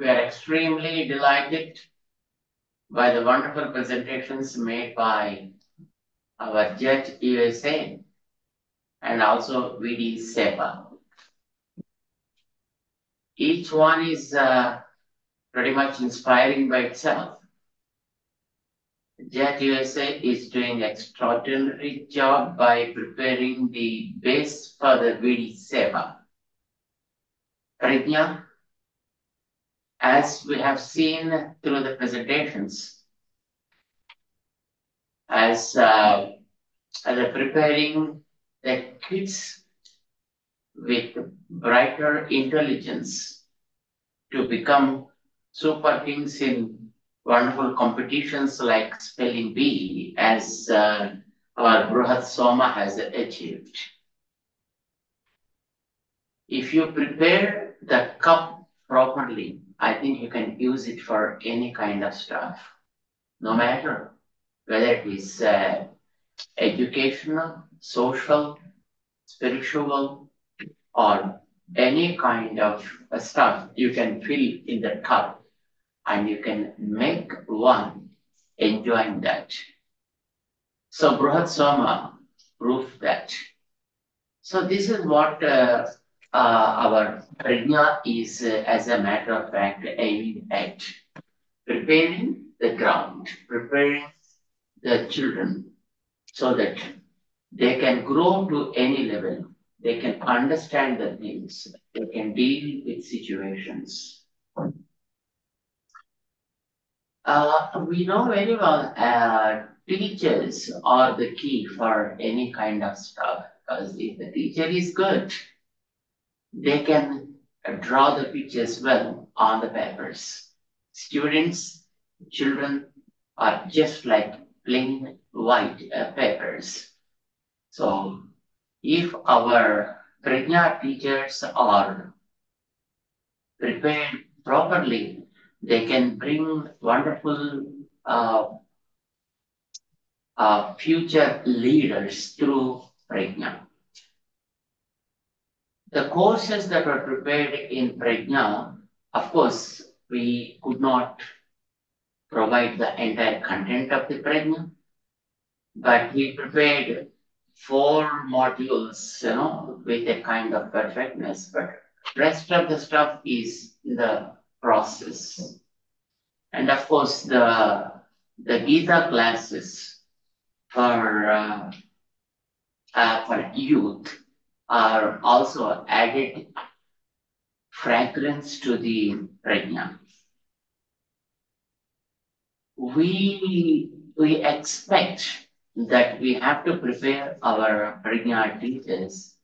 We are extremely delighted by the wonderful presentations made by our Jet USA and also VD SEPA. Each one is pretty much inspiring by itself. Jet USA is doing an extraordinary job by preparing the base for the VD SEPA. Prajna, as we have seen through the presentations, as they're preparing the kids with brighter intelligence to become super kings in wonderful competitions like spelling bee, as our Bruhat Soma has achieved. If you prepare the cup properly, I think you can use it for any kind of stuff, no matter whether it is educational, social, spiritual, or any kind of stuff you can fill in the cup and you can make one enjoying that. So Bruhat Soma proved that. So this is what our prajna is, as a matter of fact, aiming at. Preparing the ground, preparing the children so that they can grow to any level. They can understand the things. They can deal with situations. We know very well teachers are the key for any kind of stuff, because if the teacher is good, they can draw the pictures well on the papers. Students, children are just like plain white papers. So if our prajna teachers are prepared properly, they can bring wonderful future leaders through prajna. The courses that were prepared in prajna, of course, we could not provide the entire content of the prajna, but we prepared 4 modules, with a kind of perfectness, but rest of the stuff is in the process. And of course, the Gita classes for youth are also added fragrance to the prajna. We expect that we have to prepare our prajna teachers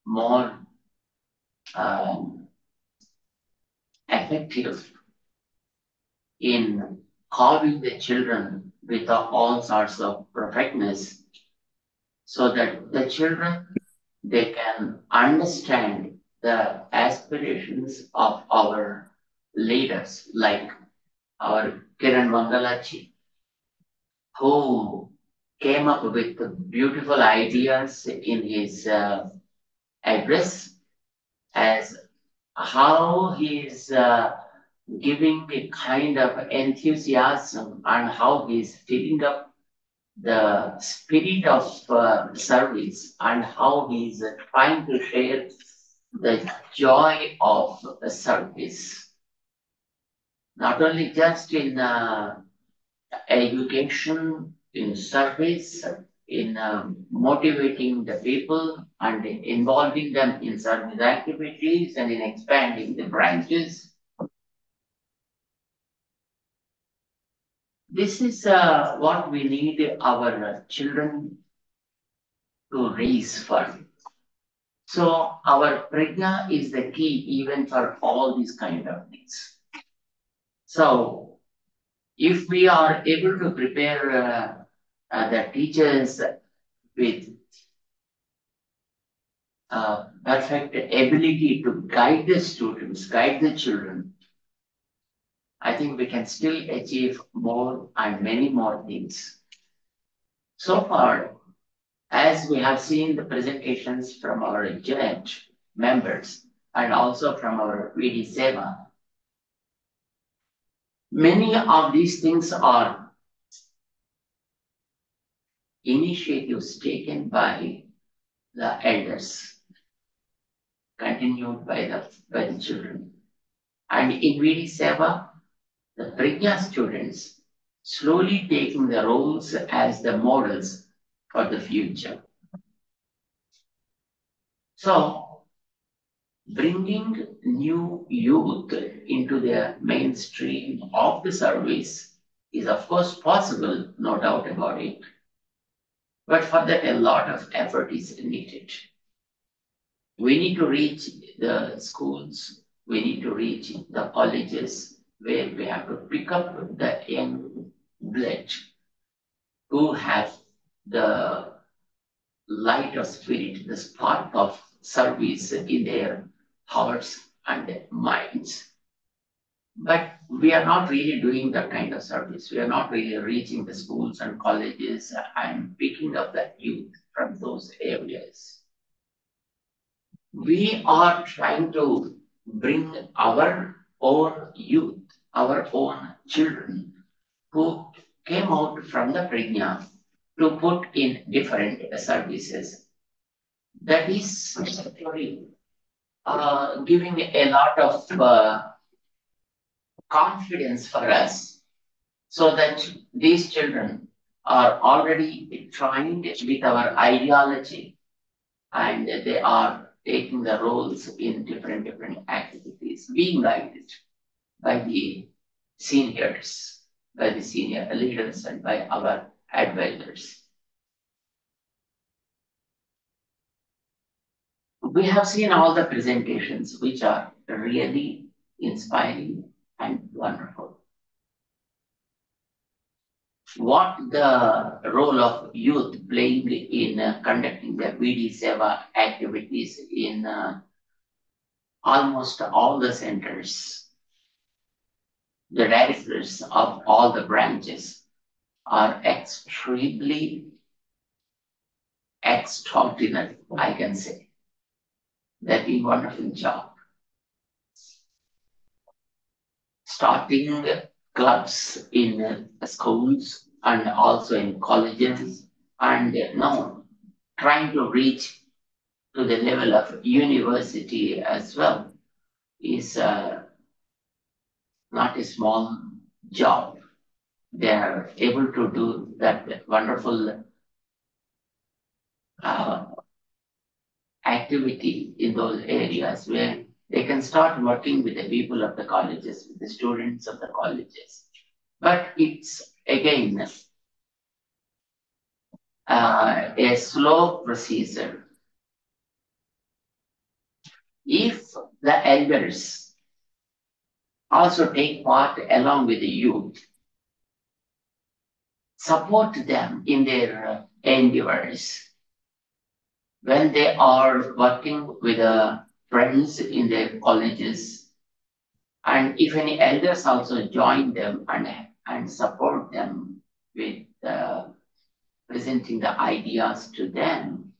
more effective in carving the children with all sorts of perfectness, so that the children, they can understand the aspirations of our leaders, like our Kiran Mangalachi, who came up with beautiful ideas in his address, as how he is giving a kind of enthusiasm and how he is filling up the spirit of service, and how he is trying to share the joy of service. Not only just in education, in service, in motivating the people and involving them in service activities and in expanding the branches. This is what we need our children to raise for. So our prajna is the key even for all these kind of things. So if we are able to prepare the teachers with perfect ability to guide the students, guide the children, I think we can still achieve more and many more things. So far, as we have seen the presentations from our JET members and also from our VD Seva, Many of these things are initiatives taken by the elders, continued by the children. And in VD Seva, the Prajna students slowly taking the roles as the models for the future. So, bringing new youth into the mainstream of the service is, of course, possible, no doubt about it. But for that, a lot of effort is needed. We need to reach the schools, we need to reach the colleges where we have to pick up the young blood who have the light of spirit, the spark of service in their hearts and minds. But we are not really doing that kind of service. We are not really reaching the schools and colleges and picking up the youth from those areas. We are trying to bring our own youth, our own children who came out from the Prajna to put in different services. That is actually giving a lot of confidence for us so that these children are already trained with our ideology and they are taking the roles in different activities, being guided by the seniors, by the senior leaders and by our advisors. We have seen all the presentations which are really inspiring and wonderful. What the role of youth playing in conducting the VD Seva activities in almost all the centers. The directors of all the branches are extremely extraordinary, I can say. They're doing a wonderful job. Starting clubs in schools and also in colleges, and now trying to reach to the level of university as well is not a small job. They are able to do that wonderful activity in those areas where they can start working with the people of the colleges, with the students of the colleges. But it's again a slow procedure. If the elders also take part along with the youth, support them in their endeavors, when they are working with friends in their colleges, and if any elders also join them and support them with presenting the ideas to them,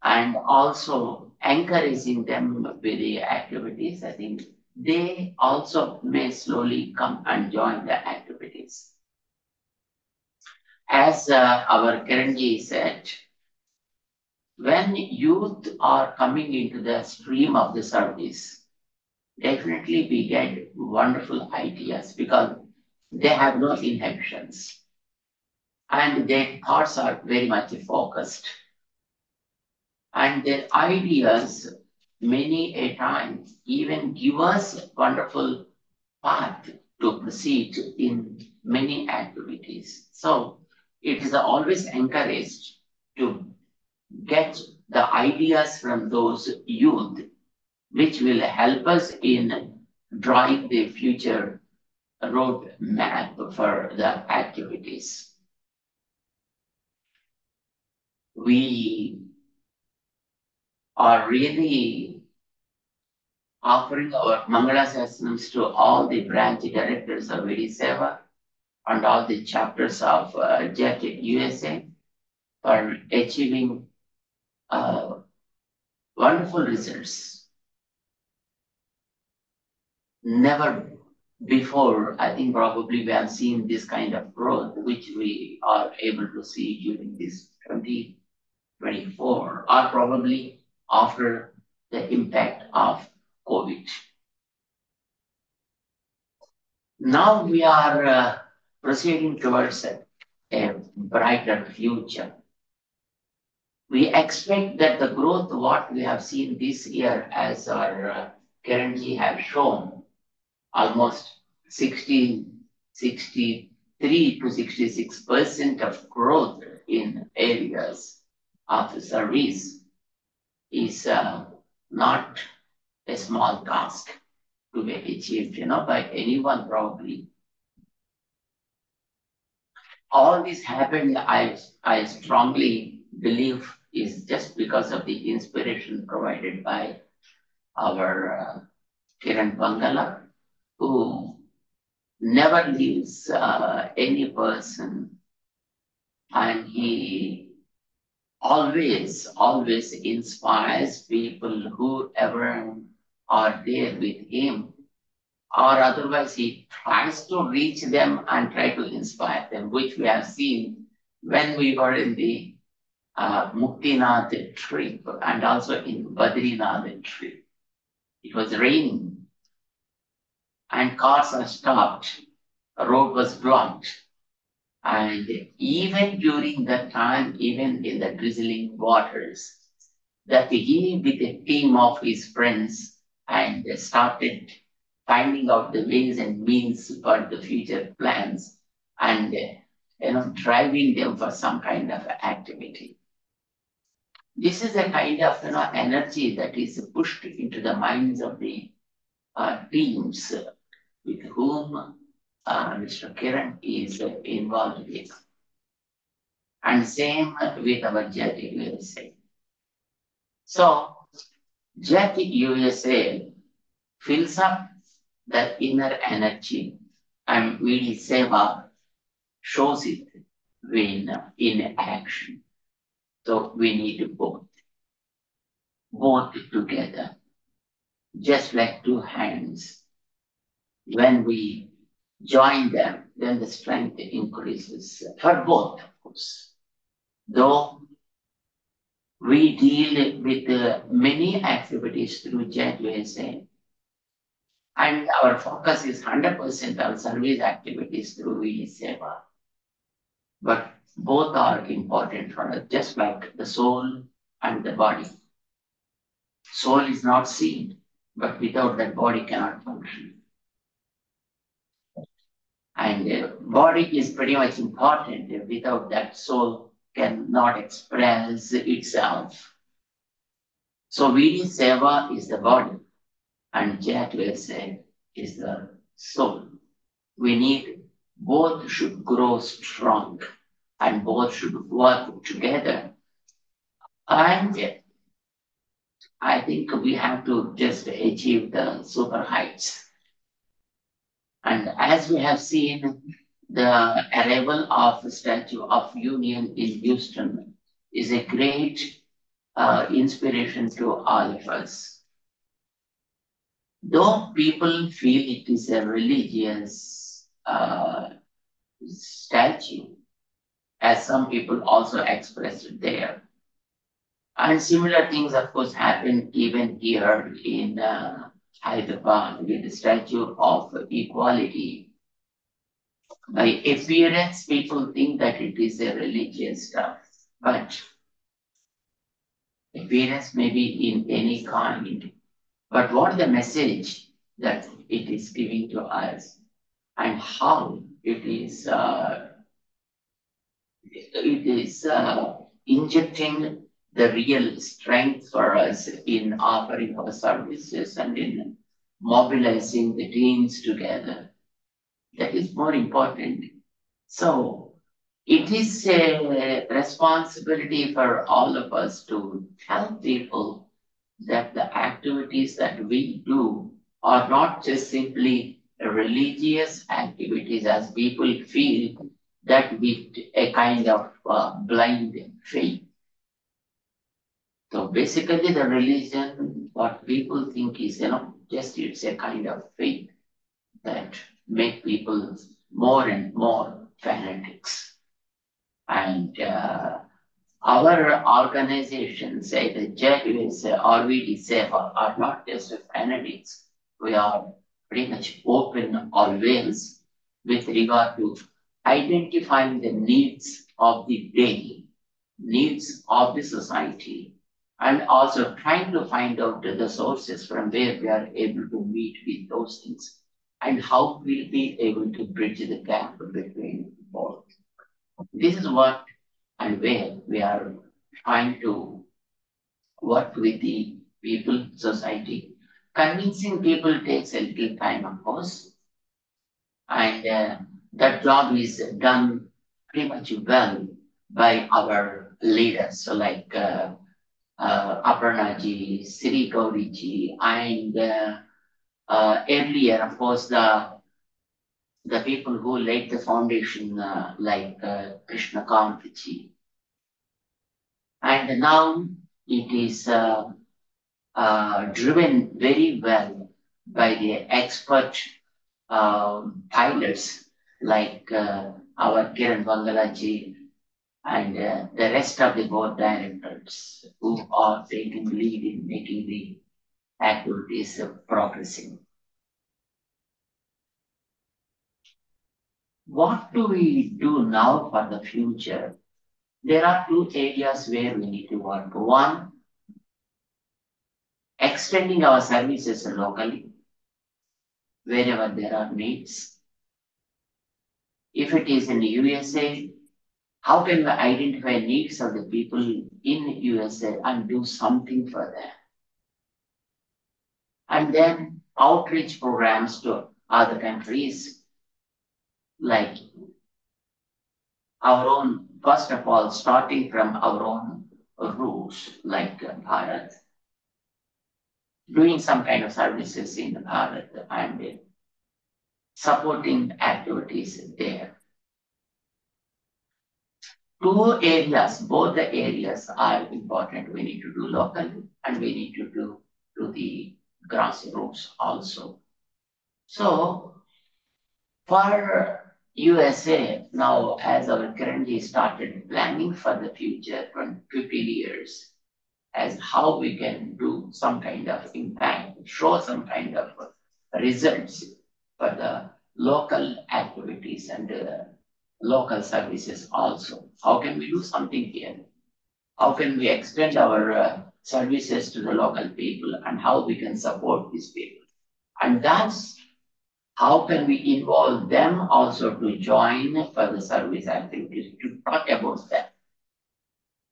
and also encouraging them with the activities, I think they also may slowly come and join the activities. As our Kiranji said, when youth are coming into the stream of the service, definitely we get wonderful ideas because they have no inhibitions and their thoughts are very much focused. And their ideas, many a time, even give us wonderful path to proceed in many activities. So it is always encouraged to get the ideas from those youth, which will help us in drawing the future road map for the activities. We are really offering our Mangala Sasnams to all the branch directors of VD Seva and all the chapters of JET USA for achieving wonderful results. Never before, I think probably we have seen this kind of growth, which we are able to see during this 2024, or probably after the impact of COVID. Now we are proceeding towards a brighter future. We expect that the growth, what we have seen this year, as our currently have shown, almost 63 to 66% of growth in areas of service is not a small task to be achieved, by anyone probably. All this happened, I strongly believe, is just because of the inspiration provided by our Kiran Bangala, who never leaves any person, and he always inspires people, whoever are there with him, or otherwise he tries to reach them and try to inspire them, which we have seen when we were in the Muktinath trip and also in Badrinath trip. It was raining and cars are stopped, the road was blocked. And even during that time, even in the drizzling waters, that he with a team of his friends and started finding out the ways and means for the future plans and driving them for some kind of activity. This is a kind of energy that is pushed into the minds of the teams with whom Mr. Kiran is involved with. And same with our Jet USA. So, Jet USA fills up the inner energy, and VD Seva shows it in action. So we need both together, just like two hands. When we join them, then the strength increases for both, of course. Though we deal with many activities through Jet USA, and our focus is 100% on service activities through VD Seva. But both are important for us, just like the soul and the body. Soul is not seen, but without that body cannot function. And body is pretty much important. Without that, soul cannot express itself. So VD Seva is the body, and Jet USA is the soul. We need both should grow strong, and both should work together. And I think we have to just achieve the super heights. And as we have seen, the arrival of the Statue of Union in Houston is a great inspiration to all of us. Though people feel it is a religious statue, as some people also expressed it there. And similar things, of course, happen even here in Hyderabad with the Statue of Equality. By appearance, people think that it is a religious stuff, but appearance may be in any kind. But what the message that it is giving to us and how it is injecting the real strength for us in offering our services and in mobilizing the teams together. That is more important. So it is a responsibility for all of us to tell people that the activities that we do are not just simply religious activities, as people feel that with a kind of blind faith. So basically the religion, what people think is, just it's a kind of faith. that make people more and more fanatics. And our organizations, either JUSA or VDSAFE, are not just fanatics. We are pretty much open always with regard to identifying the needs of the day, needs of the society, and also trying to find out the sources from where we are able to meet with those things and how we'll be able to bridge the gap between both. This is what and where we are trying to work with the people, society. Convincing people takes a little time, of course, and that job is done pretty much well by our leaders, so like Aparnaji, Sri Gauriji, and earlier, of course, the people who laid the foundation, like Krishna Kamtiji. And now it is driven very well by the expert pilots like our Kiran Bangalaji and the rest of the board directors who are taking lead in making the activities progressing. What do we do now for the future? There are two areas where we need to work. One, extending our services locally, wherever there are needs. If it is in the USA, how can we identify needs of the people in USA and do something for them? And then outreach programs to other countries, like our own, first of all, starting from our own roots, like Bharat, doing some kind of services in Bharat and supporting activities there. Two areas, both the areas are important. We need to do locally and we need to do to the grassroots also. So for USA, now as our currently started planning for the future 15 years, as how we can do some kind of impact, show some kind of results for the local activities and local services also. How can we do something here? How can we extend our services to the local people and how we can support these people? And that's how can we involve them also to join for the service activities, to talk about that,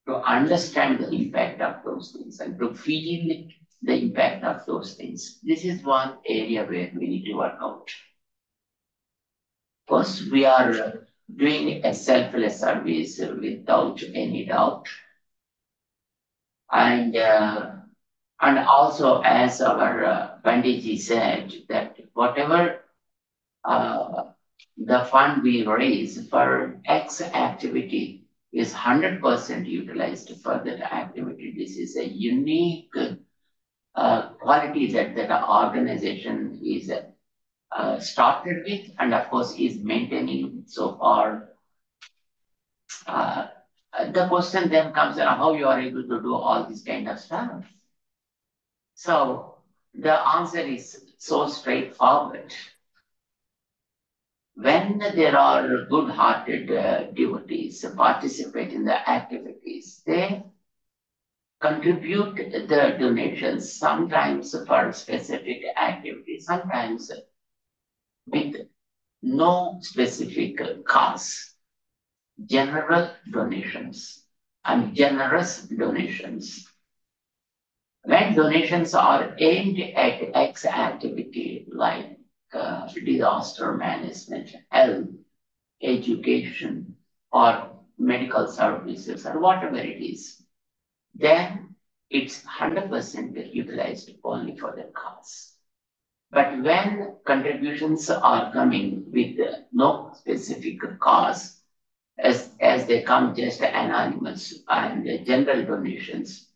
to understand the impact of those things and to feel the impact of those things. This is one area where we need to work out. First, we are doing a selfless service without any doubt. And also, as our Panditji said, that whatever the fund we raise for X activity is 100% utilized for that activity. This is a unique quality that the organization is started with and of course is maintaining so far. The question then comes around how you are able to do all this kind of stuff. So the answer is so straightforward. When there are good-hearted devotees participate in the activities, they contribute the donations, sometimes for specific activities, sometimes with no specific cause. General donations and generous donations. When donations are aimed at X activity like disaster management, health, education, or medical services, or whatever it is, then it's 100% utilized only for the cause. But when contributions are coming with no specific cause, as they come just anonymous and general donations,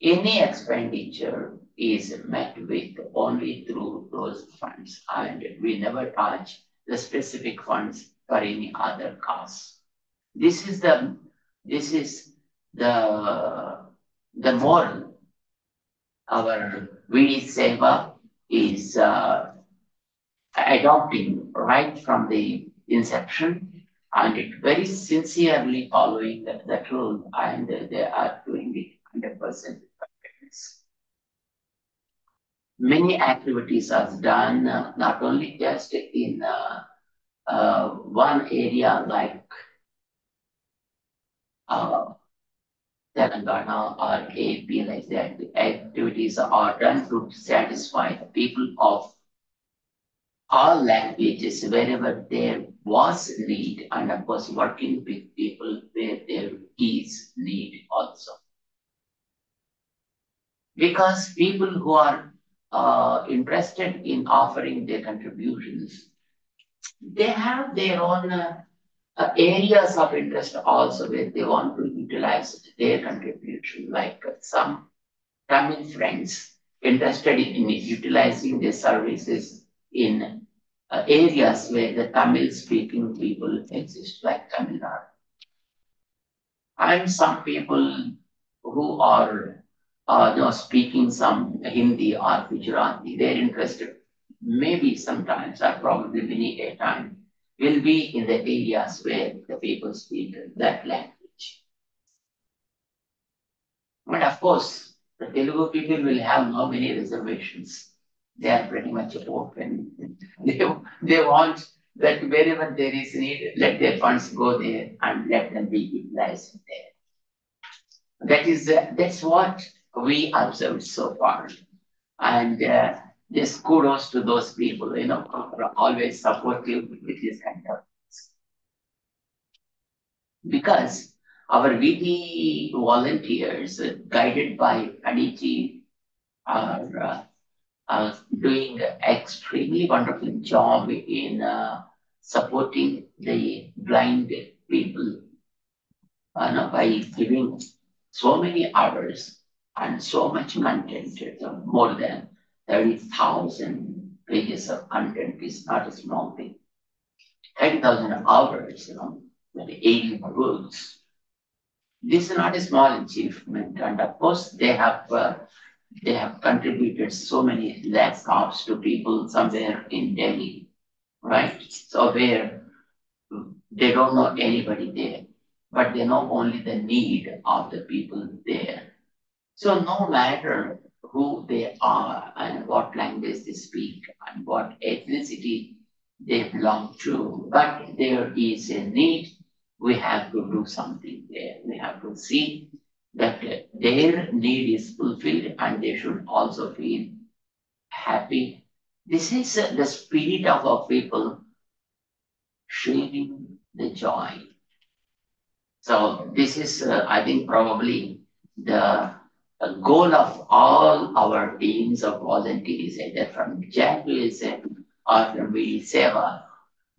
any expenditure is met with only through those funds. funds, and we never touch the specific funds for any other cause. This is the this is the moral. Our VD Seva is adopting right from the inception, and it very sincerely following that rule, and they are doing it 100% effectiveness. Many activities are done not only just in one area like uh, Telangana or AP, like that. The activities are done to satisfy the people of all languages wherever there was need, and of course working with people where there is need also. Because people who are interested in offering their contributions, they have their own areas of interest also where they want to utilize their contribution, like some Tamil friends interested in utilizing their services in areas where the Tamil speaking people exist, like Tamil Nadu. And some people who are speaking some Hindi or Gujarati, they're interested, maybe sometimes or probably many a time, will be in the areas where the people speak that language. But of course, the Telugu people will have no many reservations. They are pretty much open. They want that wherever there is need, let their funds go there and let them be utilized there. That's what we observed so far, and just kudos to those people, who are always supportive with this kind of things. Because our VT volunteers, guided by Aditi, are doing extremely wonderful job in supporting the blind people by giving so many hours and so much content. More than 30,000 pages of content is not a small thing. 30,000 hours, that 80 books. This is not a small achievement, and of course they have contributed so many laptops to people somewhere in Delhi, right? So where they don't know anybody there, but they know only the need of the people there. So no matter who they are and what language they speak and what ethnicity they belong to, but there is a need, we have to do something there. We have to see that their need is fulfilled and they should also feel happy. This is the spirit of our people sharing the joy. So this is, I think, probably the goal of all our teams of volunteers, either from Jaguism or from VD Seva.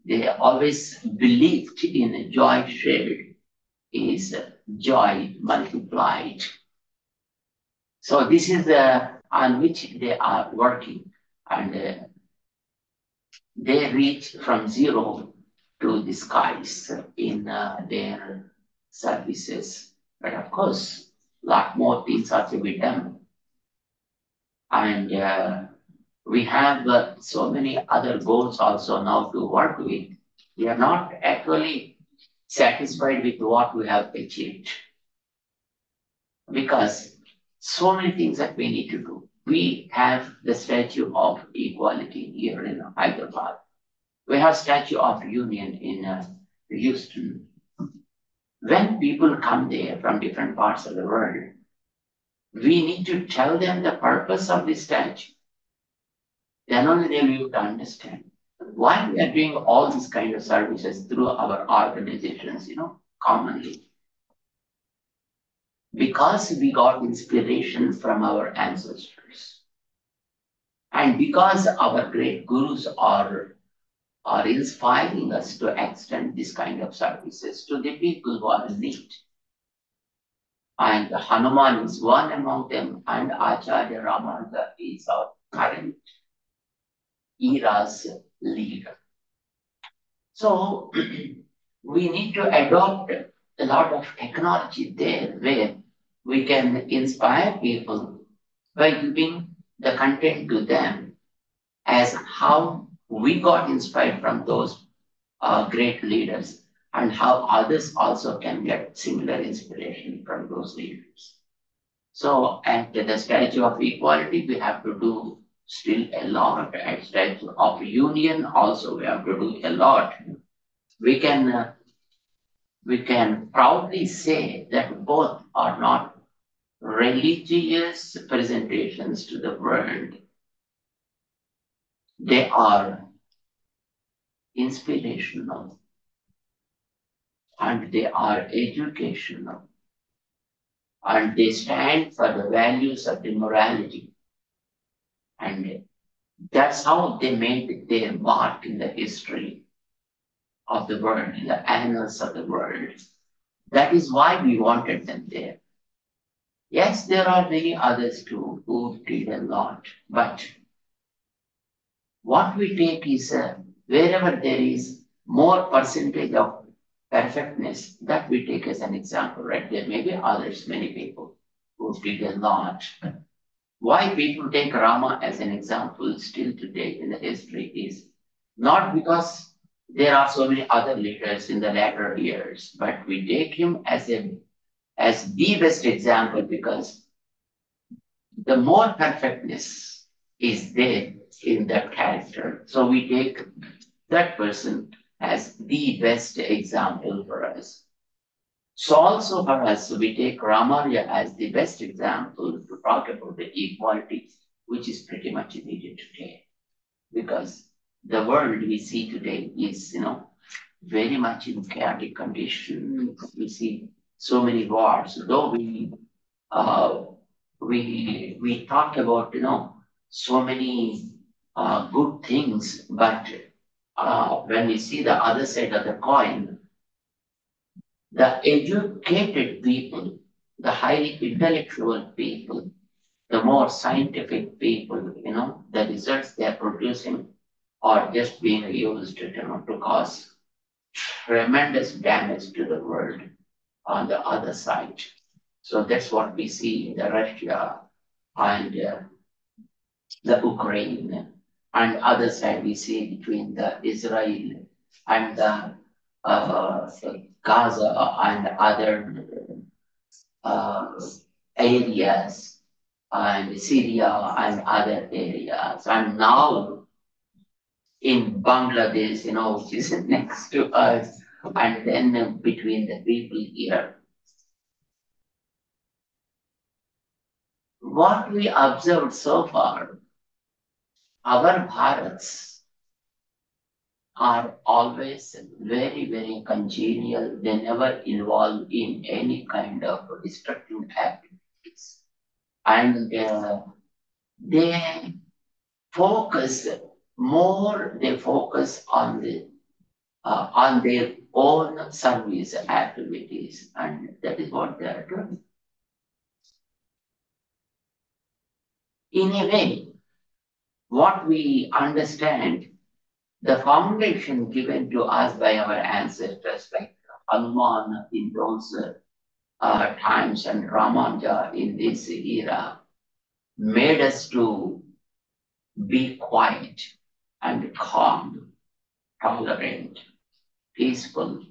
They always believed in joy shared is joy multiplied. So this is on which they are working, and they reach from zero to the skies in their services. But of course, a lot more things are to be done. And we have so many other goals also now to work with. We are not actually satisfied with what we have achieved because so many things that we need to do. We have the Statue of Equality here in Hyderabad. We have Statue of Union in Houston. When people come there from different parts of the world, we need to tell them the purpose of the statue. Then only they'll be able to understand why we are doing all these kind of services through our organizations, commonly. Because we got inspiration from our ancestors. And because our great gurus are inspiring us to extend this kind of services to the people who are in need. And Hanuman is one among them, and Acharya Ramananda is our current era's leader. So we need to adopt a lot of technology there where we can inspire people by giving the content to them as how we got inspired from those great leaders and how others also can get similar inspiration from those leaders. So at the statue of equality, we have to do still a lot. At statue of union, also we have to do a lot. We can we can proudly say that both are not religious presentations to the world. They are inspirational and they are educational and they stand for the values of the morality. And that's how they made their mark in the history of the world, in the annals of the world. That is why we wanted them there. Yes, there are many others too who did a lot, but what we take is wherever there is more percentage of perfectness, that we take as an example, right? There may be others, many people who did a lot. Why people take Rama as an example still today in the history is not because there are so many other leaders in the latter years, but we take him as the best example because the more perfectness is there in that character. So we take that person as the best example for us. So also for us, we take Ramarya as the best example to talk about the equality, which is pretty much needed today. Because the world we see today is, very much in chaotic condition. We see so many wars. Though we talk about, so many good things, but when we see the other side of the coin, the educated people, the highly intellectual people, the more scientific people, the results they are producing are just being used to cause tremendous damage to the world on the other side. So that's what we see in the Russia and the Ukraine, and other side we see between the Israel and the Gaza and other areas and Syria and other areas. And now in Bangladesh, which is next to us, and then between the people here. What we observed so far, our Bharats are always very, very congenial. They never involve in any kind of destructive activities. And they focus on their own service activities, and that is what they are doing. In a way, what we understand, the foundation given to us by our ancestors, like Hanuman in those times and Ramanuja in this era, made us to be quiet and calm, tolerant, peaceful,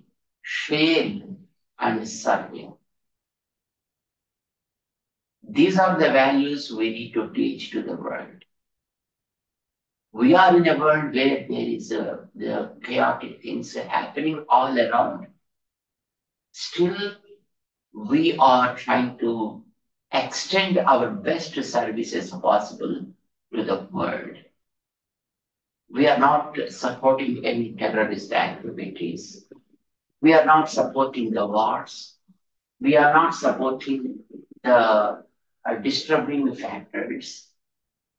sharing, and serving. These are the values we need to teach to the world. We are in a world where there is the chaotic things happening all around. Still, we are trying to extend our best services possible to the world. We are not supporting any terrorist activities. We are not supporting the wars. We are not supporting the disturbing factors.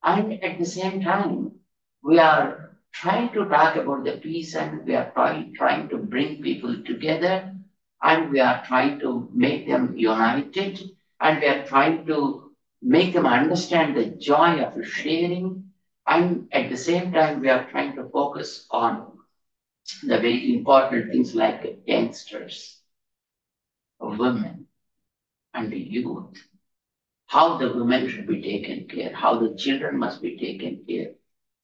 And at the same time, we are trying to talk about the peace, and we are trying to bring people together, and we are trying to make them united, and we are trying to make them understand the joy of sharing, And at the same time, we are trying to focus on the very important things like youngsters, women, and the youth. How the women should be taken care, how the children must be taken care,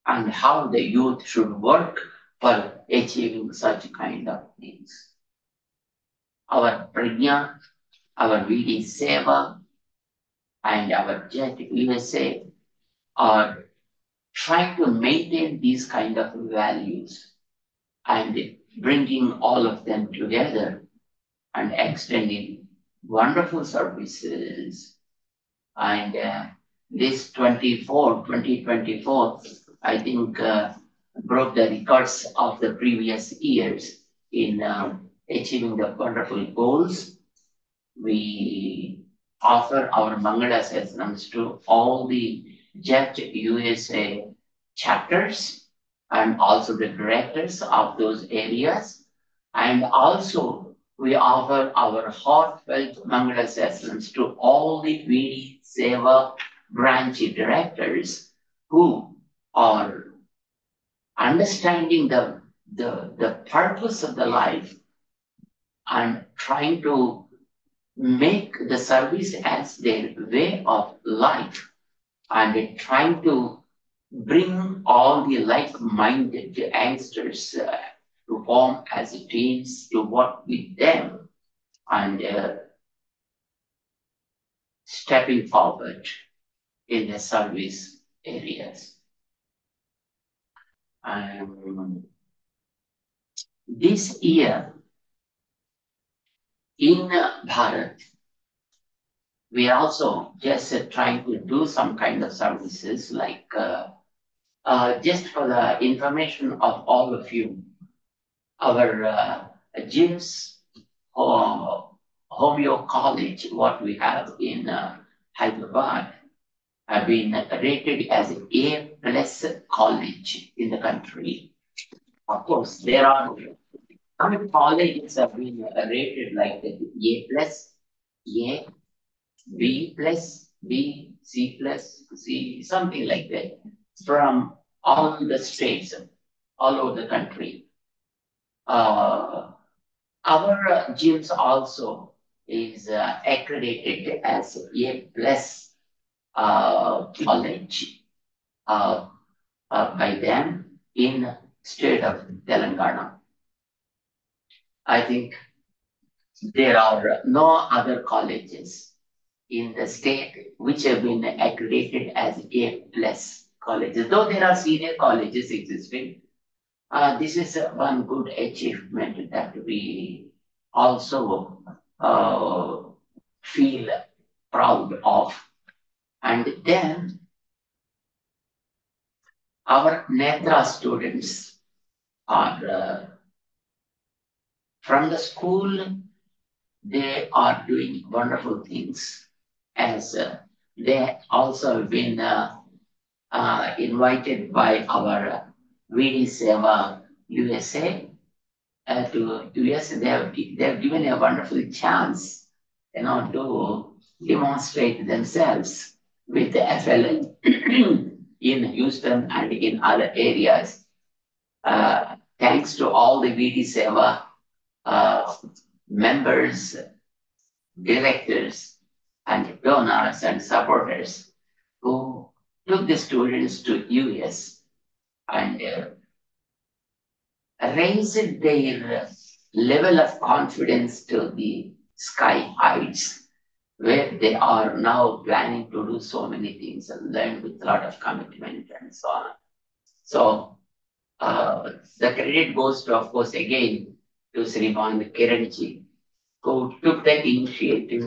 and how the youth should work for achieving such kind of things. Our Prajna, our VD Seva, and our Jet USA are trying to maintain these kind of values and bringing all of them together and extending wonderful services. And this 2024, I think, broke the records of the previous years in achieving the wonderful goals. We offer our Mangala sessions to all the JET USA chapters and also the directors of those areas. And also, we offer our heartfelt Mangala sessions to all the VD Seva branch directors who are understanding the purpose of the life and trying to make the service as their way of life and trying to bring all the like-minded youngsters to form as teams to work with them and stepping forward in the service areas. This year in Bharat, we are also just trying to do some kind of services like just for the information of all of you, our gyms or Homeo College, what we have in Hyderabad, have been rated as A plus college in the country. Of course, there are some colleges have been rated like A plus, A, B plus, B, C plus, C, something like that, from all the states, all over the country. Our gyms also is accredited as A plus college by them in state of Telangana. I think there are no other colleges in the state which have been accredited as A plus colleges, though there are senior colleges existing. This is one good achievement that we also feel proud of. And then our Netra students are from the school, they are doing wonderful things as they also have been invited by our VD Seva USA to US. They have given a wonderful chance, to demonstrate themselves with the FLN in Houston and in other areas. Thanks to all the VD Seva members, directors, and donors and supporters who took the students to US and raised their level of confidence to the sky heights, where they are now planning to do so many things and learn with a lot of commitment and so on. So the credit goes to, of course, again to Sriman Kiranji, who took that initiative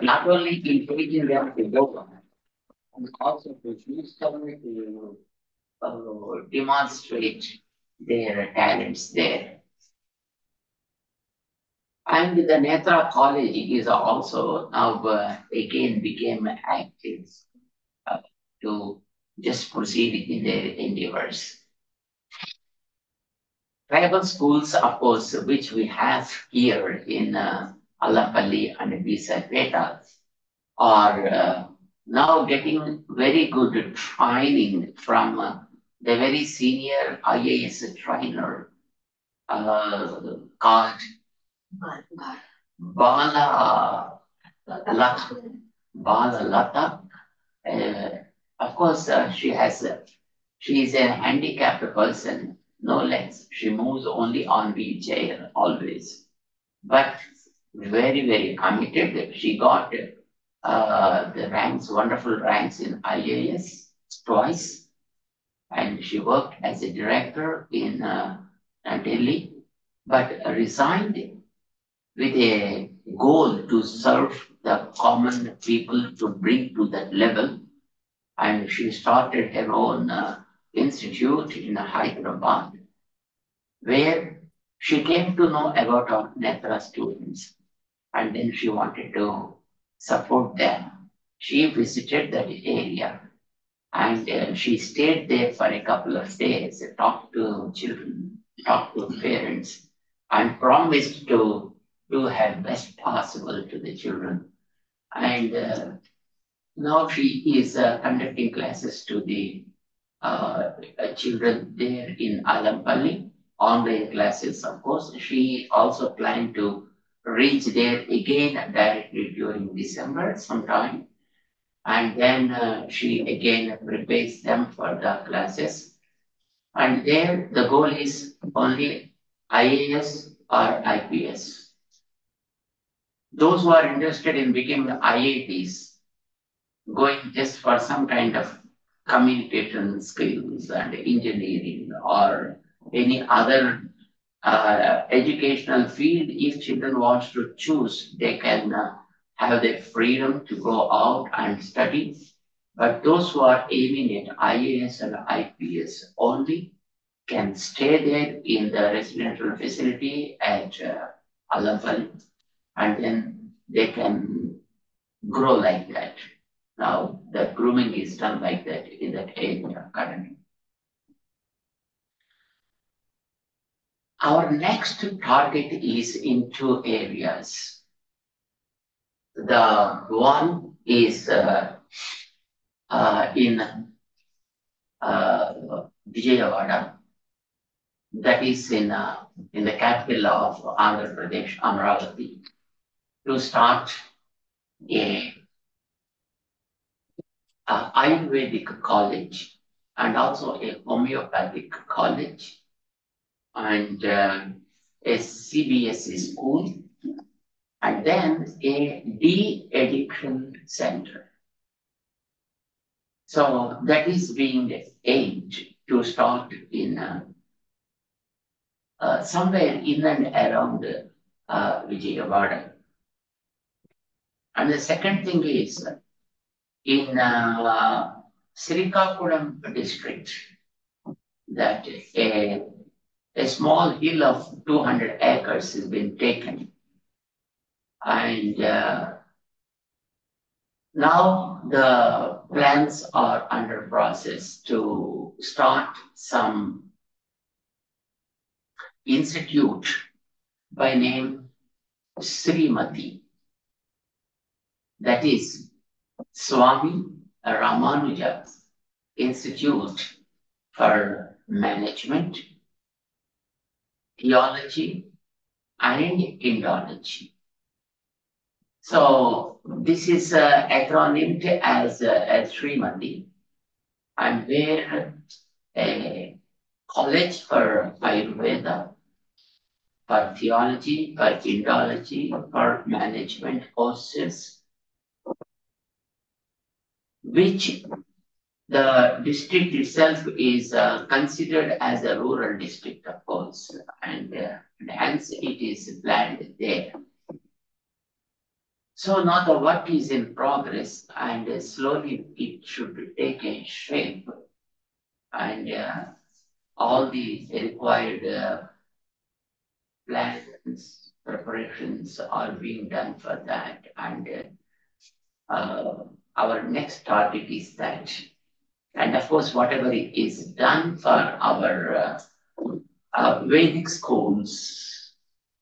not only in taking them to go, and also to use them to demonstrate their talents there. And the Netra College is also now again became active to just proceed in their endeavors. Tribal schools, of course, which we have here in Allappalli and Visapeta, are now getting very good training from the very senior IAS trainer called Bala Lata. Bala Lata. Of course, she is a handicapped person, no legs. She moves only on wheelchair always, but very, very committed. She got the ranks, wonderful ranks in IAS twice, and she worked as a director in Delhi, but resigned with a goal to serve the common people to bring to that level. And she started her own institute in Hyderabad, where she came to know about our Netra students, and then she wanted to support them. She visited that area, and she stayed there for a couple of days, talked to children, talked to parents, and promised to do her best possible to the children. And now she is conducting classes to the children there in Alampalli, online classes, of course. She also planned to reach there again directly during December sometime. And then she again prepares them for the classes. And there the goal is only IAS or IPS. Those who are interested in becoming IITs, going just for some kind of communication skills and engineering or any other educational field, if children want to choose, they can have the freedom to go out and study. But those who are aiming at IAS and IPS only can stay there in the residential facility at Alafal, and then they can grow like that. Now, the grooming is done like that in that area currently. Our next target is in two areas. The one is in Jeeyar, that is in the capital of Andhra Pradesh, Amravati, to start a Ayurvedic college and also a homeopathic college and a CBSE school, and then a de-addiction center. So that is being aimed to start in somewhere in and around Vijayawada. And the second thing is in Srikakulam district, that a small hill of 200 acres has been taken. And now the plans are under process to start some institute by name Srimati. That is Swami Ramanuja Institute for Management, Theology, and Indology. So this is acronymed as Srimati, and where a college for Ayurveda, for theology, for Indology, for management courses, which the district itself is considered as a rural district, of course, and hence it is planned there. So now the work is in progress, and slowly it should take a shape, and all the required plans, preparations are being done for that, and our next target is that. And of course, whatever is done for our Vedic schools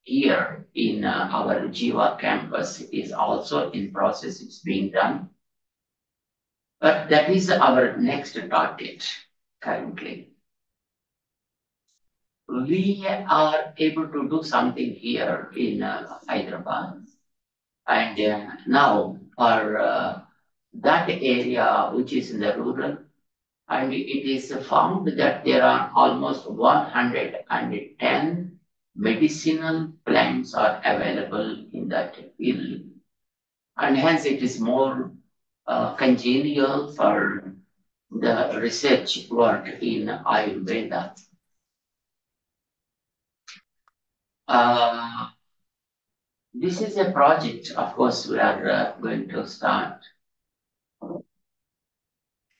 here in our Jeeyar campus is also in process. It's being done. But that is our next target currently. We are able to do something here in Hyderabad. And now for that area which is in the rural, and it is found that there are almost 110 medicinal plants are available in that field. And hence it is more congenial for the research work in Ayurveda. Uh, this is a project, of course, we are going to start.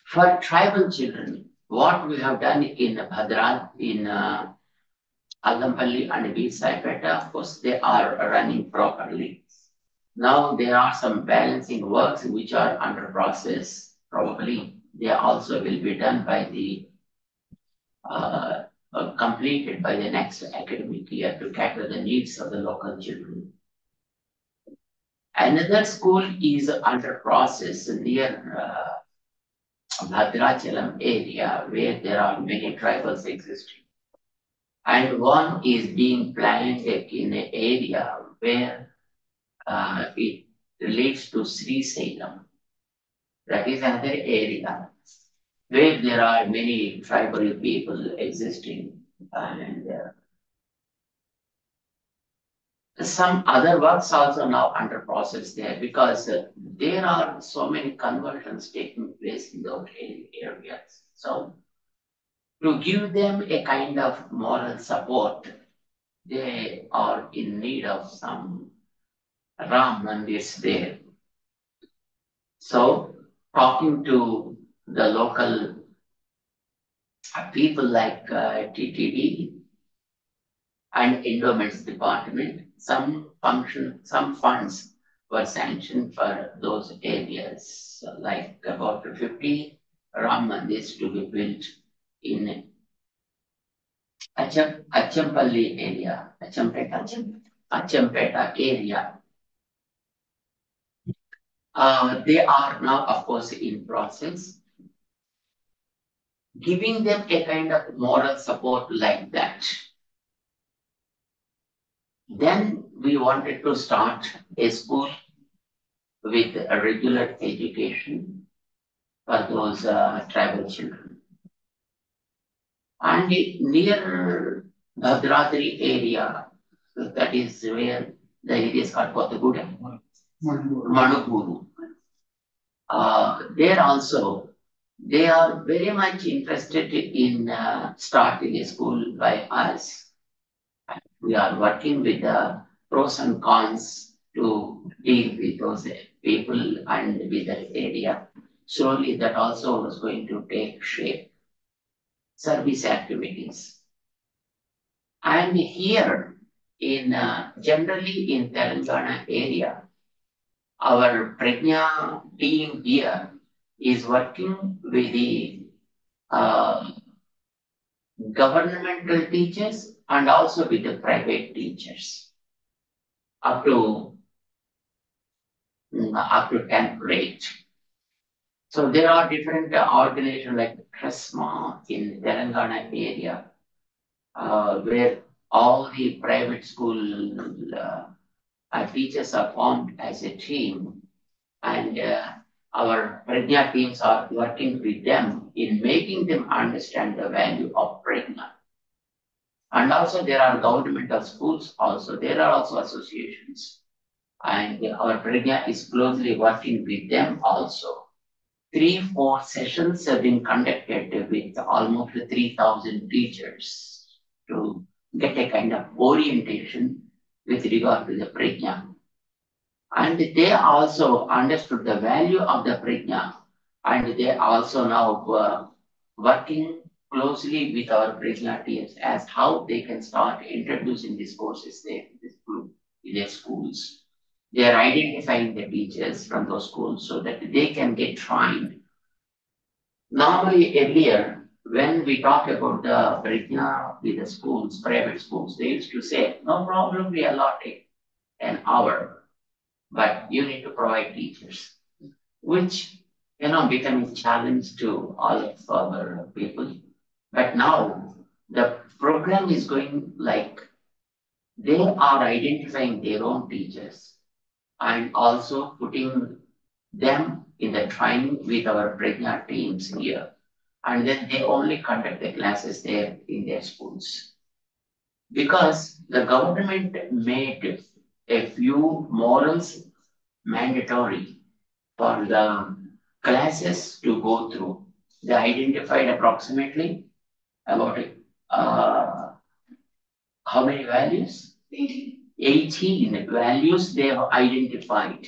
For tribal children, what we have done in Bhadra, in Allampalli and Saipeta, of course, they are running properly. Now there are some balancing works which are under process. Probably they also will be done by the completed by the next academic year to cater the needs of the local children. Another school is under process near Bhadrachalam area where there are many tribals existing. And one is being planned in an area where it relates to Sri Salem. That is another area where there are many tribal people existing. And some other works also now under process there because there are so many conversions taking place in those areas. So to give them a kind of moral support, they are in need of some Ram Mandirs there. So talking to the local people like TTD and Endowments Department, some funds were sanctioned for those areas, like about 50 Ram Mandirs to be built in Achampalli area, Achampeta area. They are now, of course, in process, giving them a kind of moral support like that. Then we wanted to start a school with a regular education for those tribal children. And near Bhadradri area, that is where the area is called Kottaguda, Manupuru. There also, they are very much interested in starting a school by us. We are working with the pros and cons to deal with those people and with the area. Slowly, that also was going to take shape. Service activities. And here, in generally in Telangana area, our Prajna team here is working with the governmental teachers and also with the private teachers up to 10th grade. So there are different organizations like TRESMA in Telangana area, where all the private school teachers are formed as a team, and our Prajna teams are working with them in making them understand the value of Prajna. And also there are governmental schools also, there are also associations. And our Prajna is closely working with them also. 3-4 sessions have been conducted with almost 3,000 teachers to get a kind of orientation with regard to the Prajna. And they also understood the value of the Prajna, and they also now working closely with our Prajna teams as how they can start introducing these courses there in their schools. They are identifying the teachers from those schools so that they can get trained. Normally, earlier, when we talk about the Prajna with the schools, private schools, they used to say, no problem, we allot an hour, but you need to provide teachers, which becoming challenge to all of our people. But now the program is going like they are identifying their own teachers and also putting them in the training with our Prajna teams here. And then they only conduct the classes there in their schools. Because the government made a few morals mandatory for the classes to go through. They identified approximately about how many values? 18 values they have identified.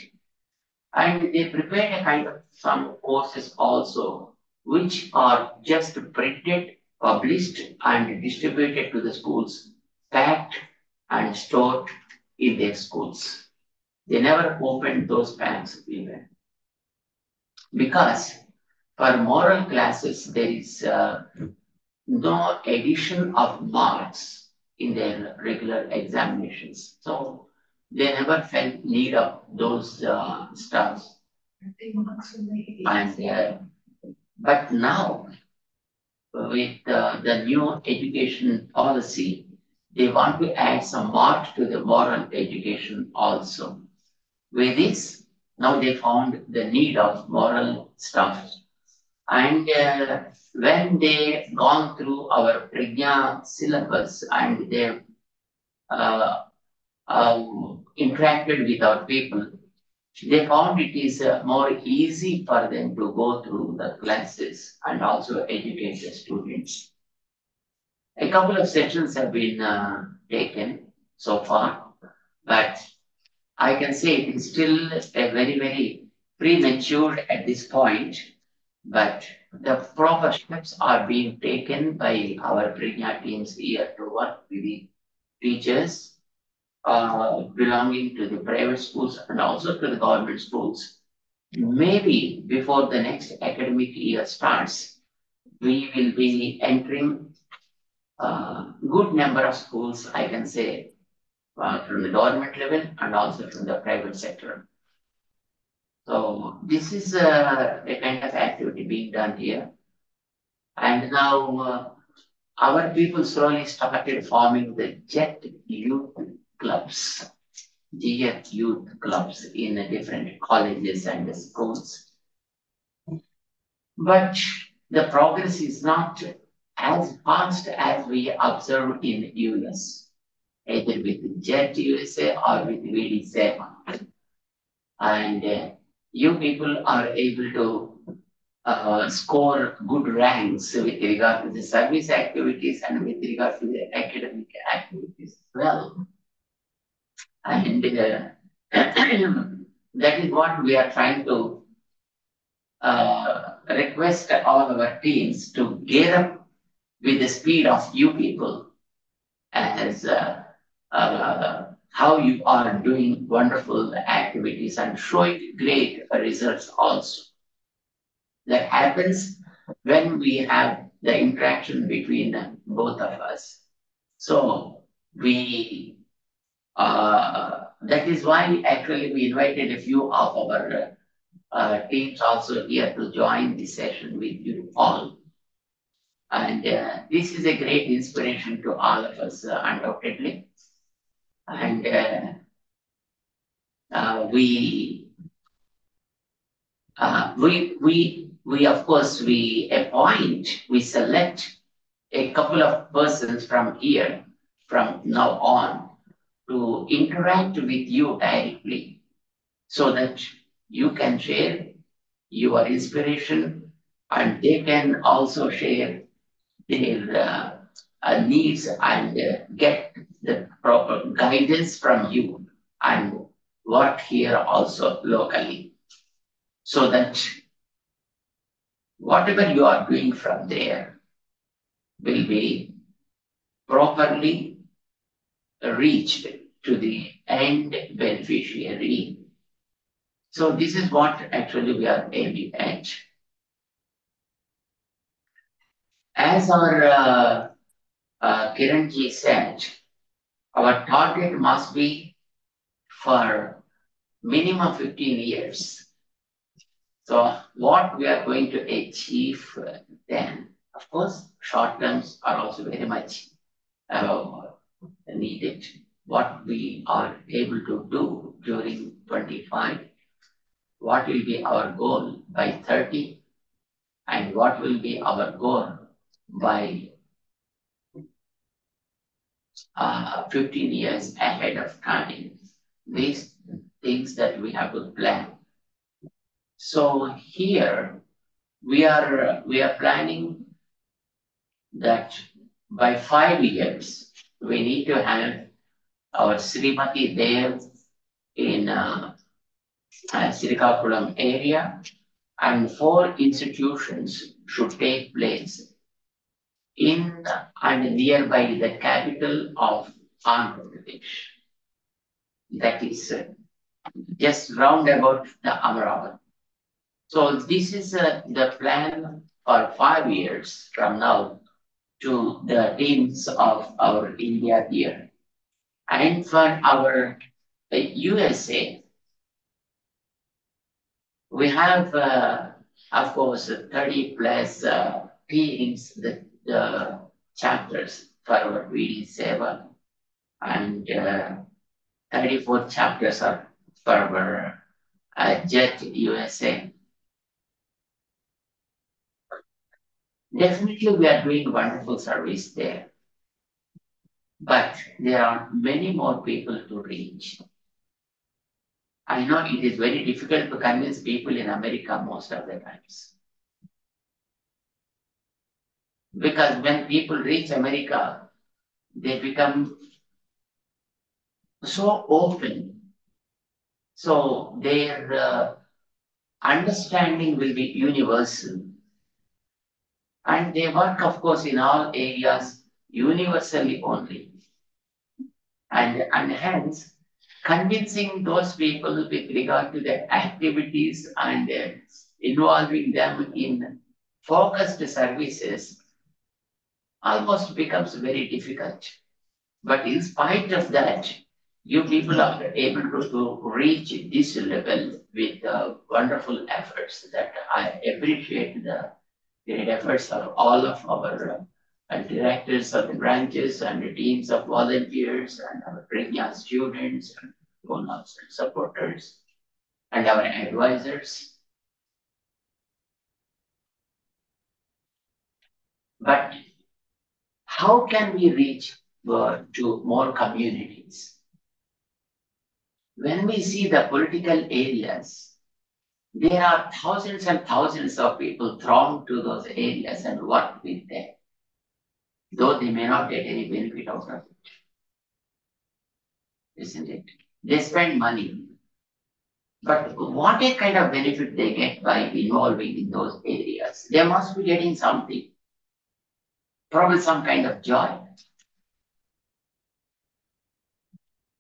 And they prepared a kind of some courses also, which are just printed, published, and distributed to the schools, packed and stored in their schools. They never opened those packs even. Because for moral classes, there is no addition of marks in their regular examinations. So they never felt need of those stuff. And but now with the new education policy, they want to add some mark to the moral education also. With this, now they found the need of moral stuff. And when they gone through our Prajna syllabus and they uh, interacted with our people, they found it is more easy for them to go through the classes and also educate the students. A couple of sessions have been taken so far, but I can say it is still a very, very premature at this point, but the proper steps are being taken by our Prajna teams here to work with the teachers belonging to the private schools and also to the government schools. Maybe before the next academic year starts, we will be entering a good number of schools, I can say, from the government level and also from the private sector. So this is a kind of activity being done here. And now our people slowly started forming the JET youth clubs, Jeeyar youth clubs in different colleges and schools. But the progress is not as fast as we observed in US, either with JET USA or with VD7. And you people are able to score good ranks with regard to the service activities and with regard to the academic activities as well. And that is what we are trying to request all our teams to gear up with the speed of you people as how you are doing wonderful activities and showing great results also. That happens when we have the interaction between both of us. So we that is why actually we invited a few of our teams also here to join this session with you all. And this is a great inspiration to all of us, undoubtedly. And we of course, we select a couple of persons from here, from now on, to interact with you directly so that you can share your inspiration and they can also share their needs and get the proper guidance from you and work here also locally so that whatever you are doing from there will be properly reached to the end beneficiary. So this is what actually we are aiming at. As our Kiranji said, our target must be for minimum 15 years. So what we are going to achieve then, of course, short terms are also very much uh, needed. What we are able to do during 25, what will be our goal by 30, and what will be our goal by 15 years ahead of time. These things that we have to plan. So here we are planning that by 5 years we need to have our Srimati there in Srikakulam area, and 4 institutions should take place in and nearby the capital of Andhra Pradesh. That is just round about the Amaravati. So this is the plan for 5 years from now to the teams of our India here. And for our USA, we have, of course, 30 plus teams, the chapters for our VD Seva, and 34 chapters are for our JET USA. Definitely, we are doing wonderful service there, but there are many more people to reach. I know it is very difficult to convince people in America most of the times. Because when people reach America, they become so open. So their understanding will be universal. And they work, of course, in all areas universally only. And hence, convincing those people with regard to their activities and involving them in focused services almost becomes very difficult. But in spite of that, you people are able to reach this level with wonderful efforts that I appreciate the great efforts of all of our directors of the branches and the teams of volunteers and our Pragya students and donors and supporters and our advisors. But how can we reach to more communities? When we see the political areas, there are thousands and thousands of people thronged to those areas and work with them, though they may not get any benefit out of it, isn't it? They spend money, but what a kind of benefit they get by involving in those areas? They must be getting something, probably some kind of joy.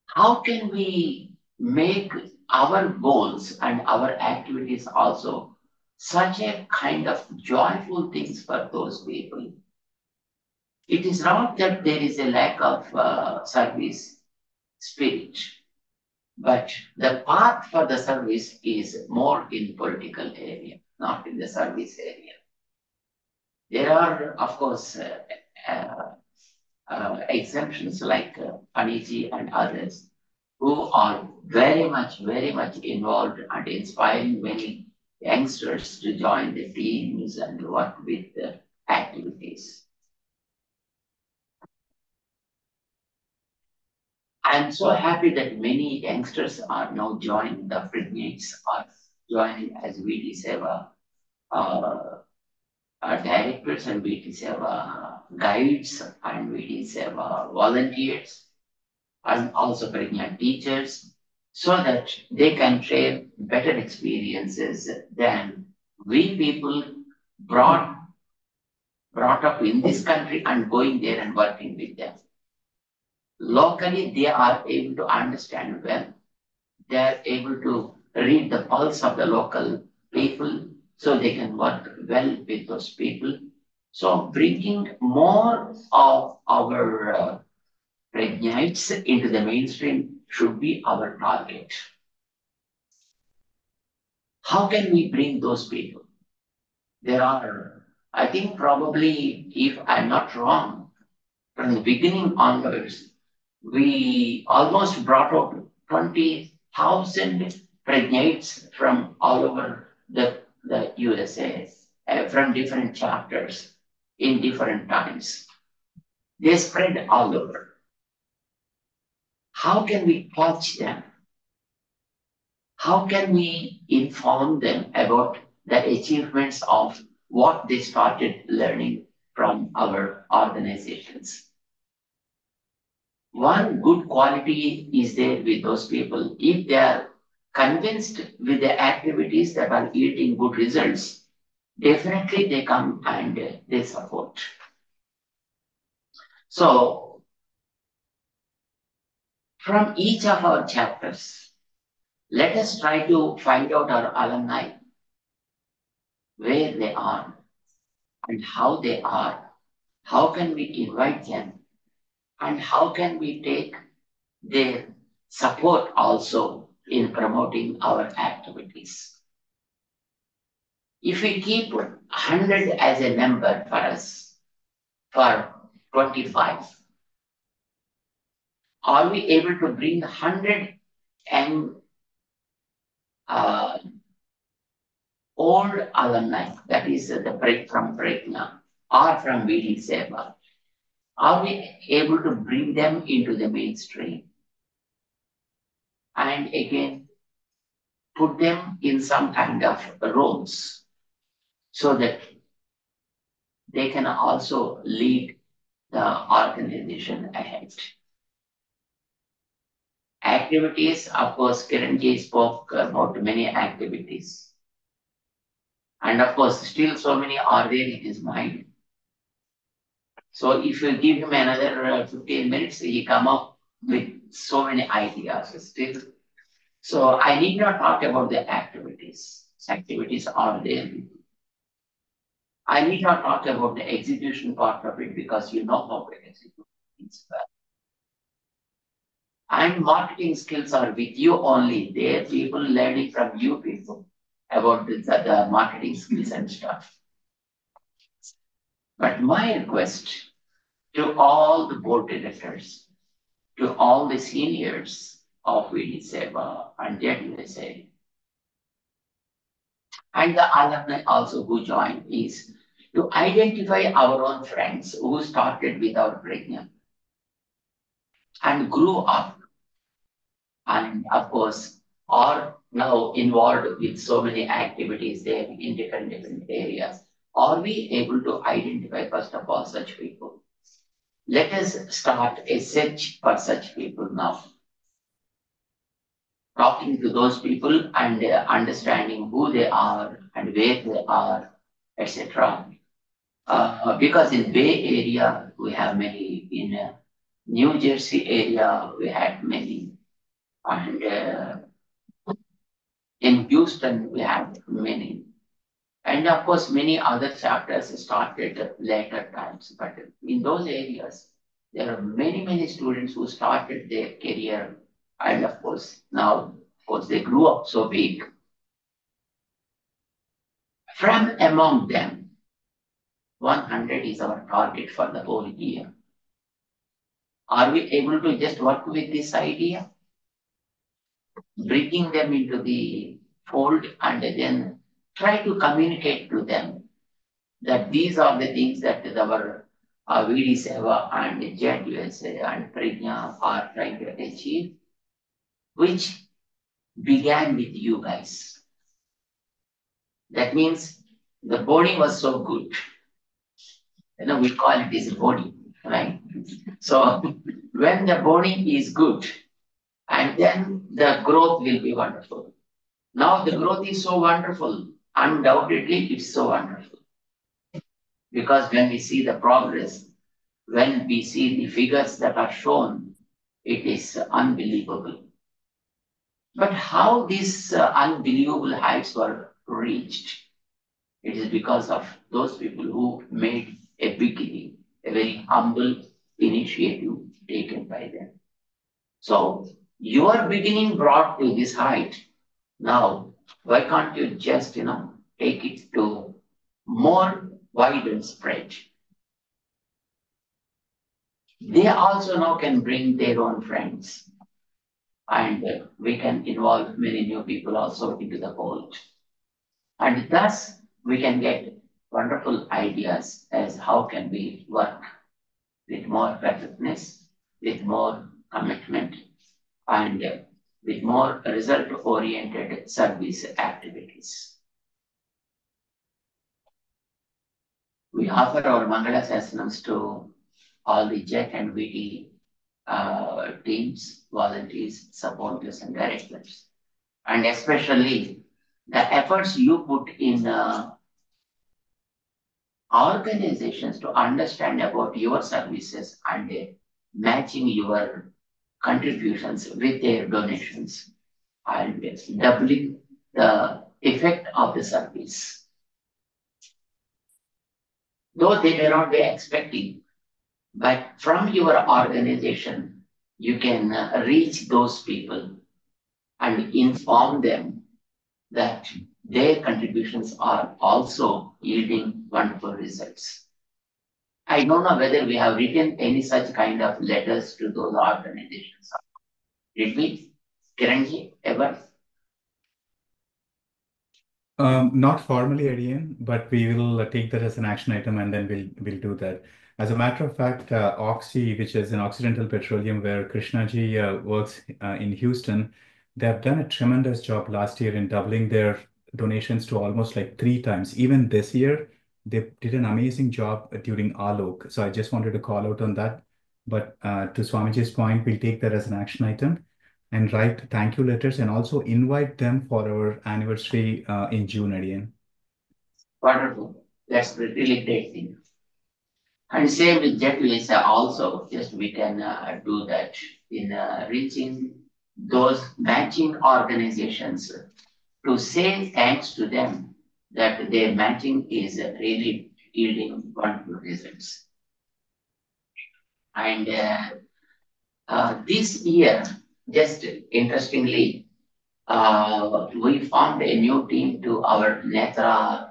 How can we make our goals and our activities also such a kind of joyful things for those people? It is not that there is a lack of service spirit, but the path for the service is more in political area, not in the service area. There are, of course, exemptions like Paniji and others who are very much involved and inspiring many youngsters to join the teams and work with the activities. I'm so happy that many youngsters are now joining the brigades or joining as VD Seva directors and VD Seva guides and VD Seva volunteers and also pregnant teachers so that they can share better experiences than we people brought up in this country and going there and working with them. Locally, they are able to understand well. They are able to read the pulse of the local people so they can work well with those people. So bringing more of our Pragnites into the mainstream should be our target. How can we bring those people? There are, I think probably, if I'm not wrong, from the beginning onwards, we almost brought out 20,000 pregnates from all over the USA, from different chapters in different times. They spread all over. How can we catch them? How can we inform them about the achievements of what they started learning from our organizations? One good quality is there with those people. If they are convinced with the activities that are yielding good results, definitely they come and they support. So, from each of our chapters, let us try to find out our alumni, where they are and how they are. How can we invite them? And how can we take their support also in promoting our activities? If we keep 100 as a number for us for 25, are we able to bring 100 and old alumni, that is the break from Pregna or from VD Seva? Are we able to bring them into the mainstream? And again, put them in some kind of roles so that they can also lead the organization ahead. Activities, of course, Kiranji spoke about many activities. And of course, still so many are there in his mind. So if you give him another 15 minutes, he come up with so many ideas still. So I need not talk about the activities. Activities are there. I need not talk about the execution part of it because you know how to execute things well. And marketing skills are with you only. There, people learning from you people about the marketing skills and stuff. But my request to all the board directors, to all the seniors of VD Seva and JUSA, and the alumni also who joined is to identify our own friends who started without Prajna and grew up, and of course are now involved with so many activities there in different areas. Are we able to identify first of all such people? Let us start a search for such people now. Talking to those people and understanding who they are and where they are, etc. Because in Bay Area we have many, in New Jersey area we had many, and in Houston we have many, and of course many other chapters started later times. But in those areas there are many students who started their career, and of course now, of course, they grew up so big. From among them, 100 is our target for the whole year. Are we able to just work with this idea? Bringing them into the fold and then try to communicate to them that these are the things that our VD Seva and JUSA and Prajna are trying to achieve, which began with you guys. That means the body was so good. You know, we call it as body, right? So when the body is good, and then the growth will be wonderful. Now the growth is so wonderful. Undoubtedly, it's so wonderful. Because when we see the progress, when we see the figures that are shown, it is unbelievable. But how these unbelievable heights were reached? It is because of those people who made a beginning, a very humble initiative taken by them. So your beginning brought to this height. Now why can't you just, take it to more wide and spread? They also now can bring their own friends, and we can involve many new people also into the fold. And thus, we can get wonderful ideas as how can we work with more effectiveness, with more commitment, and with more result-oriented service activities. We offer our Mangala Sasanams to all the JET and VT teams, volunteers, supporters, and directors. And especially the efforts you put in organizations to understand about your services and matching your contributions with their donations and doubling the effect of the service. Though they may not be expecting, but from your organization, you can reach those people and inform them that their contributions are also yielding wonderful results. I don't know whether we have written any such kind of letters to those organizations. Did we, Kiranji, ever? Not formally, ADM, but we will take that as an action item and then we'll do that. As a matter of fact, Oxy, which is an Occidental Petroleum where Krishnaji works in Houston, they have done a tremendous job last year in doubling their donations to almost like 3 times. Even this year, they did an amazing job during Alok. So I just wanted to call out on that. But to Swamiji's point, we'll take that as an action item and write thank you letters and also invite them for our anniversary in June again. Wonderful. That's a really great thing. And same with Jet Visa also, just we can do that in reaching those matching organizations to say thanks to them that their matching is really yielding wonderful results. And this year, just interestingly, we formed a new team to our Netra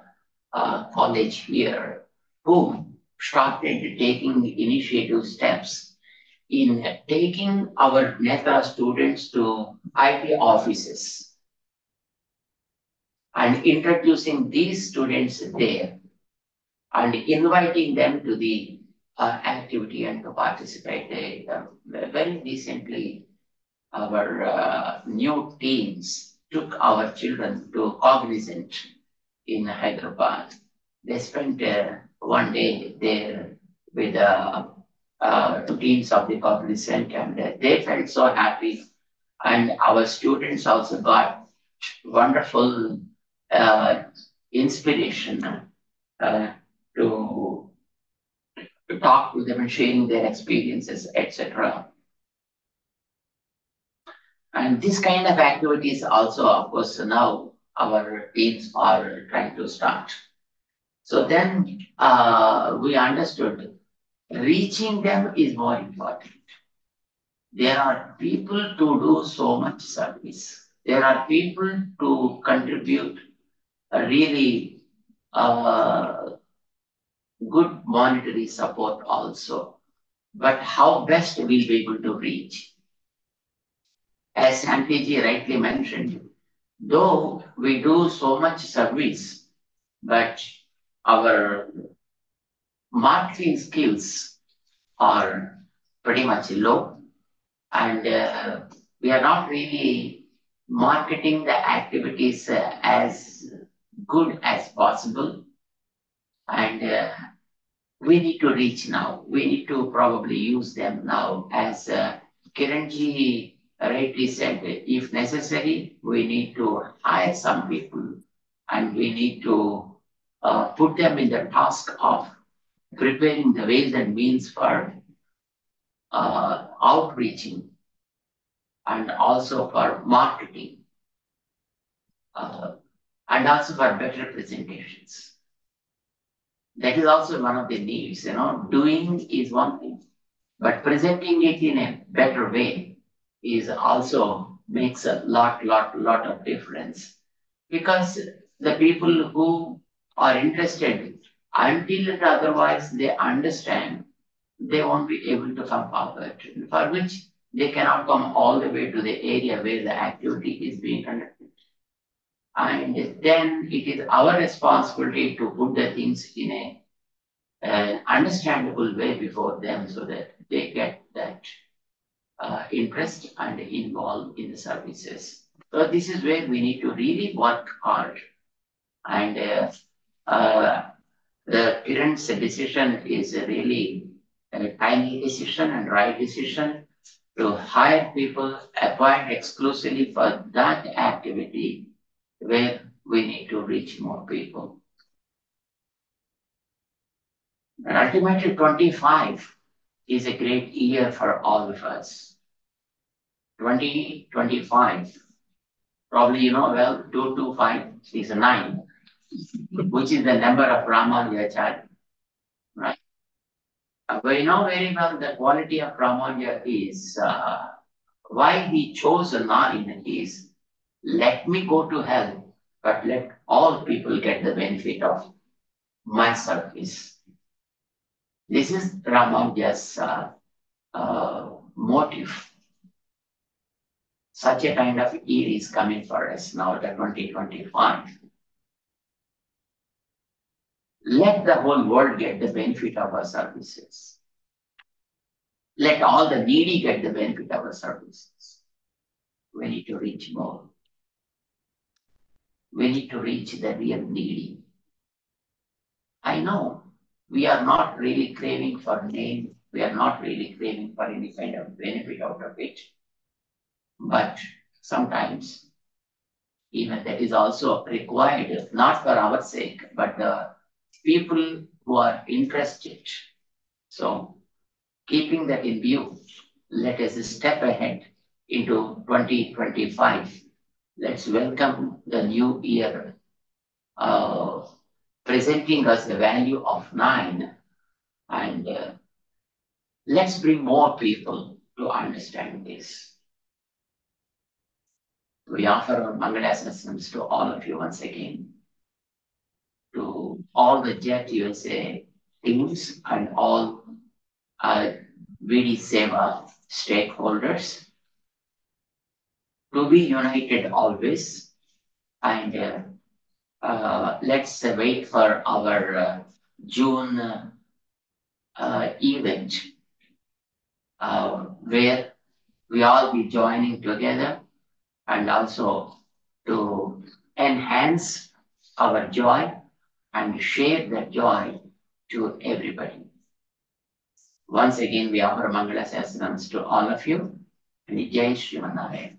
college here who started taking initiative steps in taking our Netra students to IT offices and introducing these students there and inviting them to the activity and to participate. Very recently, our new teams took our children to Cognizant in Hyderabad. They spent one day there with teams of the Cognizant and they felt so happy. And our students also got wonderful inspiration to talk to them and sharing their experiences, etc. And this kind of activities also, of course, now our teams are trying to start. So then we understood reaching them is more important. There are people to do so much service. There are people to contribute a really good monetary support also. But how best we'll be able to reach? As Santiji rightly mentioned, though we do so much service, but our marketing skills are pretty much low, and we are not really marketing the activities as good as possible. And we need to reach now. We need to probably use them now. As Kiranji rightly said, if necessary, we need to hire some people and we need to put them in the task of preparing the ways and means for outreaching and also for marketing and also for better presentations. That is also one of the needs, doing is one thing, but presenting it in a better way is also makes a lot of difference. because the people who are interested, until and otherwise they understand, they won't be able to come forward, for which they cannot come all the way to the area where the activity is being conducted. And then it is our responsibility to put the things in an understandable way before them so that they get that interest and involved in the services. So this is where we need to really work hard. And uh, the parents' decision is really a timely decision and right decision to hire people, appoint exclusively for that activity where we need to reach more people. And ultimately, 25 is a great year for all of us. 2025, probably you know well, 225 is a 9, which is the number of Ramanujacharya, right? We know very well the quality of Ramanuja is why he chose a 9 is let me go to hell, but let all people get the benefit of my service. This is Ramanuja's motive. Such a kind of year is coming for us now, the 2025. Let the whole world get the benefit of our services. Let all the needy get the benefit of our services. We need to reach more. We need to reach the real needy. I know we are not really craving for name. We are not really craving for any kind of benefit out of it. But sometimes even that is also required, not for our sake, but the people who are interested. So keeping that in view, let us step ahead into 2025. Let's welcome the new year, presenting us the value of 9, and let's bring more people to understand this. We offer our Mangalasasams to all of you once again, to all the Jet USA teams and all VD Seva stakeholders, to be united always, and let's wait for our June event where we all be joining together and also to enhance our joy and share that joy to everybody. Once again, we offer Mangala Sasnams to all of you, and Jai Shrimanarayan.